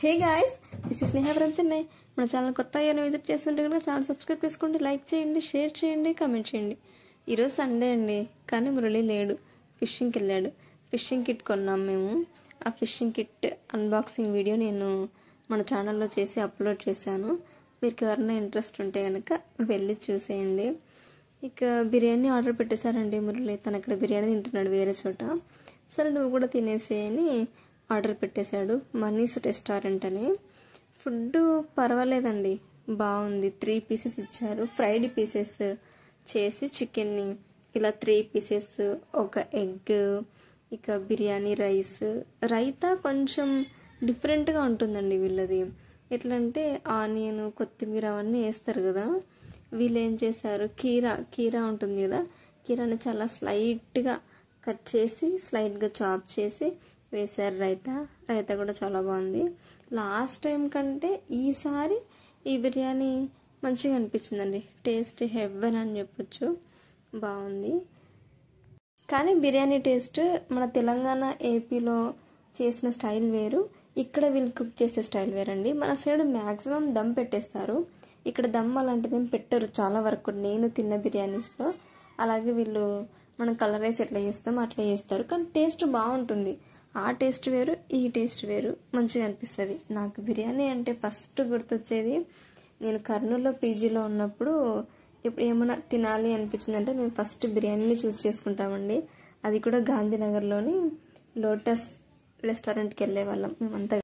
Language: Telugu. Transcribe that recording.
Hey guys, this is Sneha from Chennai. మన ఛానల్ కొత్తగా ఏమైనా విజిట్ చేస్తుంటే కనుక ఛానల్ సబ్స్క్రైబ్ చేసుకోండి, లైక్ చేయండి, షేర్ చేయండి, కామెంట్ చేయండి. ఈరోజు సండే అండి, కానీ మురళి లేడు, ఫిషింగ్కి వెళ్ళాడు. ఫిషింగ్ కిట్ కొన్నాం మేము. ఆ ఫిషింగ్ కిట్ అన్బాక్సింగ్ వీడియో నేను మన ఛానల్లో చేసి అప్లోడ్ చేశాను. మీకు ఎవరైనా ఇంట్రెస్ట్ ఉంటే కనుక వెళ్ళి చూసేయండి. ఇక బిర్యానీ ఆర్డర్ పెట్టేశారండి మురళి. తను అక్కడ బిర్యానీ తింటున్నాడు వేరే చోట. సరే నువ్వు కూడా తినేసేయని ఆర్డర్ పెట్టేశాడు. మనీస్ రెస్టారెంట్ అని. ఫుడ్ పర్వాలేదండి, బాగుంది. 3 పీసెస్ ఇచ్చారు. ఫ్రైడ్ పీసెస్ చేసి చికెన్ని ఇలా 3 పీసెస్, ఒక ఎగ్, ఇక బిర్యానీ రైస్, రైతా కొంచెం డిఫరెంట్గా ఉంటుందండి వీళ్ళది. ఎట్లా అంటే ఆనియన్, కొత్తిమీర అవన్నీ వేస్తారు కదా. వీళ్ళు ఏం చేశారు, కీరా ఉంటుంది కదా, కీరాని చాలా స్లైట్గా కట్ చేసి స్లైట్గా చాప్ చేసి వేశారు. రైతా కూడా చాలా బాగుంది. లాస్ట్ టైం కంటే ఈసారి ఈ బిర్యానీ మంచిగా అనిపించిందండి. టేస్ట్ హెవెన్ అని చెప్పొచ్చు, బాగుంది. కానీ బిర్యానీ టేస్ట్ మన తెలంగాణ ఏపీలో చేసిన స్టైల్ వేరు, ఇక్కడ వీళ్ళు కుక్ చేసే స్టైల్ వేరండి. మన సైడ్ మ్యాక్సిమం దమ్ పెట్టేస్తారు, ఇక్కడ దమ్ అలాంటిది ఏం పెట్టరు చాలా వరకు నేను తిన్న బిర్యానీస్లో. అలాగే వీళ్ళు మనం కలర్ రైస్ ఎట్లా చేస్తామో అట్లా చేస్తారు, కానీ టేస్ట్ బాగుంటుంది. ఆ టేస్ట్ వేరు, ఈ టేస్ట్ వేరు, మంచిగా అనిపిస్తుంది. నాకు బిర్యానీ అంటే ఫస్ట్ గుర్తొచ్చేది, నేను కర్నూలులో పీజీలో ఉన్నప్పుడు ఇప్పుడు ఏమైనా తినాలి అనిపించిందంటే మేము ఫస్ట్ బిర్యానీని చూస్ చేసుకుంటామండి. అది కూడా గాంధీనగర్లోని లోటస్ రెస్టారెంట్కి వెళ్ళే వాళ్ళం మేమంతా.